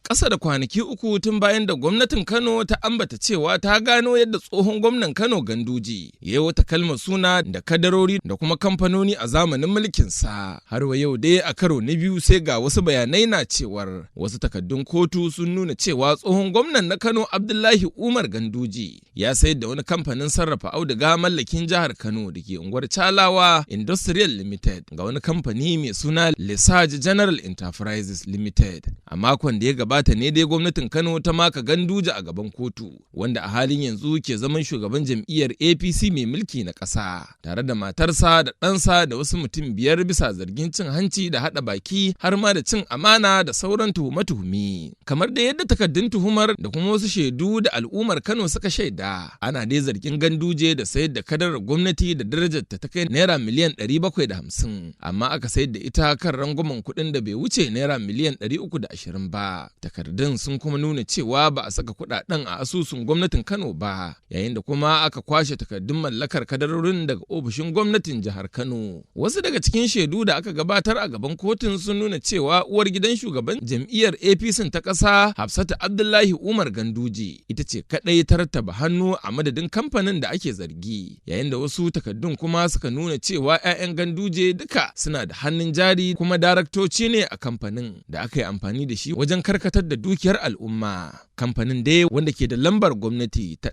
Ƙasa da kwanaki uku tun bayan da gwamnatin Kano ta ambata cewa ta gano yadda tsohon gwamnan Kano Ganduje ya yi wata kalmar suna da kadarori da kuma kamfanoni a zamanin mulkinsa. Har wa yau dai a karo na biyu sai ga wasu bayanai na cewar wasu takaddun kotu sun nuna cewa tsohon gwamnan na Kano Abdullahi Umar Ganduje ya sayar da wani kamfanin sarrafa auduga mallakin jihar Kano da ke unguwar Chalawa Industrial Limited ga wani kamfani mai suna Lesage General Enterprises Limited. A makon da ya gabata ne dai gwamnatin Kano ta maka Ganduje a gaban kotu, wanda a halin yanzu ke zaman shugaban jam'iyyar APC mai mulki na ƙasa, tare da matarsa da ɗansa da wasu mutum 5 bisa zargin cin hanci da haɗa baki har ma da cin amana da sauran tuhume-tuhumi. Kamar da yadda takaddun tuhumar da kuma wasu shaidu da al'ummar Kano suka shaida, ana dai zargin Ganduje da sayar da kadarar gwamnati da darajar ta kai naira miliyan 750, amma aka sayar da ita kan rangwamen kuɗin da bai wuce naira miliyan 320 ba. Takardun sun kuma nuna cewa ba a saka kuɗaɗen a asusun gwamnatin Kano ba, yayin da kuma aka kwashe takardun mallakar kadarorin daga ofishin gwamnatin jihar Kano. Wasu daga cikin shaidu da aka gabatar a gaban kotun sun nuna cewa uwar gidan shugaban jam'iyyar APC ta ƙasa Hafsatu Abdullahi Umar Ganduje ita ce kaɗai ta rattaba hannu a madadin kamfanin da ake zargi, yayin da wasu takardun kuma suka nuna cewa 'ya'yan Ganduje duka suna da hannun jari kuma daraktoci ne a kamfanin da aka yi amfani da shi wajen karkatar da dukiyar al'umma. Kamfanin dai wanda ke da lambar gwamnati ta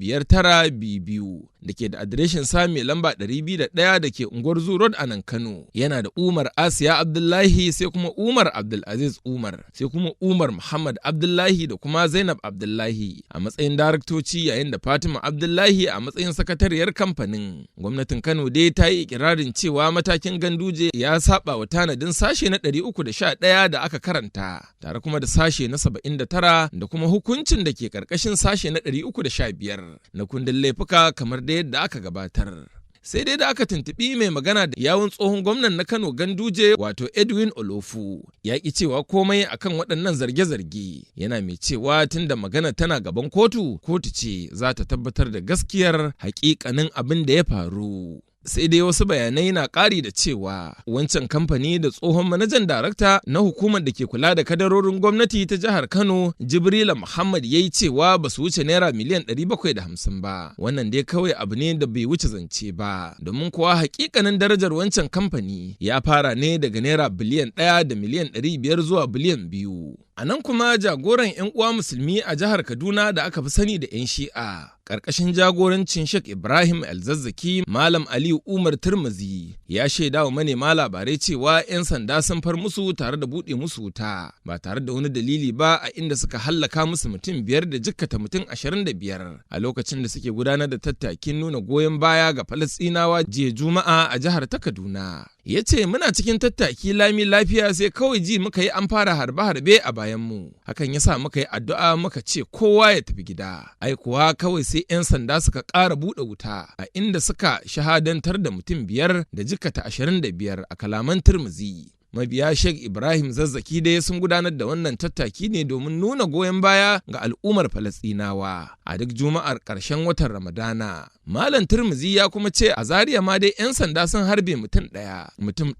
115922 da ke da adireshin sa mai lamba 201 da ke unguwar Zoo Road a nan Kano yana da Umar Asiya Abdullahi, sai kuma Umar Abdulaziz Umar, sai kuma Umar Muhammad Abdullahi da kuma Zainab Abdullahi a matsayin daraktoci, yayin da Fatima Abdullahi a matsayin sakatariyar kamfanin. Gwamnatin Kano dai ta yi ikirarin cewa matakin Ganduje ya saba wa tanadin sashe na 311 da aka karanta, tare kuma da sashe na 79 da kuma hukuncin da ke karkashin sashe na 315 na kundin laifuka kamar da yadda aka gabatar. Sai dai da aka tuntuɓi mai magana da yawun tsohon gwamnan na Kano Ganduje wato Edwin Olofu ya ƙi cewa komai akan waɗannan zarge-zarge, yana mai cewa tunda magana tana gaban kotu ce za ta tabbatar da gaskiyar haƙiƙanin abin da ya faru. Sai dai wasu bayanai na ƙari da cewa wancan kamfani da tsohon manajan darakta na hukumar da ke kula da kadarorin gwamnati ta jihar Kano Jibrila Muhammad ya yi cewa ba su wuce naira miliyan 750 ba. Wannan dai kawai abu ne da bai wuce zance ba, domin kuwa hakikanin darajar wancan kamfani ya fara ne daga naira biliyan 1 da miliyan 500 zuwa biliyan 2. A nan kuma jagoran 'yan uwa musulmi a jihar Kaduna da aka fi sani da 'yan Shi'a, ƙarƙashin jagorancin Sheikh Ibrahim El-Zazzaki, Malam Aliyu Umar Tirmizi ya shaida wa manema labarai cewa 'yan sanda sun far musu tare da buɗe musu wuta ba tare da wani dalili ba, a inda suka hallaka musu mutum 5 da jikkata mutum 25 a lokacin da suke gudanar da tattakin nuna goyon baya ga Falasɗinawa jiya Juma'a a jihar ta Kaduna. Ya ce muna cikin tattaki lami lafiya sai kawai ji muka yi an fara harbe-harbe a bayanmu, hakan ya sa muka yi addu'a muka ce kowa ya tafi gida. Ai kuwa kawai sai 'yan sanda suka ƙara buɗe wuta a inda suka shahadantar da mutum 5 da jikkata 25 a kalaman Tirmizi. Mabiya Sheikh Ibrahim Zazzaki dai sun gudanar da wannan tattaki ne domin nuna goyon baya ga al'ummar Falasɗinawa a duk Juma'ar ƙarshen watan Ramadana. Malam Tirmizi ya kuma ce a Zaria ma dai 'yan sanda sun harbe mutum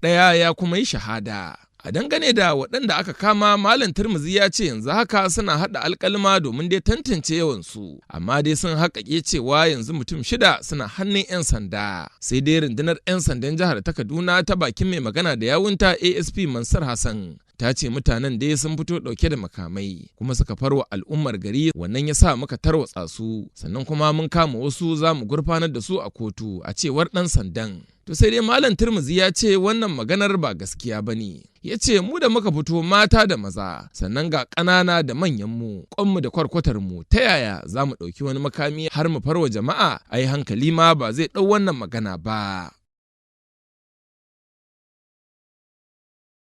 ɗaya ya kuma yi shahada. A dangane da waɗanda aka kama, Malam Tirmizi ya ce yanzu haka suna haɗa alƙalma domin dai tantance yawansu, amma dai sun haƙaƙe cewa yanzu mutum 6 suna hannun 'yan sanda. Sai dai rundunar 'yan sandan jihar ta Kaduna ta bakin mai magana da yawunta ASP Mansur Hassan ta ce mutanen dai sun fito ɗauke da makamai kuma suka farwa al'ummar gari, wannan ya sa muka tarwatsa su, sannan kuma mun kama wasu za mu gurfanar da su a kotu, a cewar ɗan sandan. To sai dai Malam Tirmizi ya ce wannan maganar ba gaskiya ba ne. Ya ce mu da muka fito mata da maza, sannan ga ƙanana da manyanmu, ƙwanmu da kwarkwatarmu, ta yaya za mu ɗauki wani makami har mu farwa jama'a? Ai hankali ma ba zai ɗau wannan magana ba.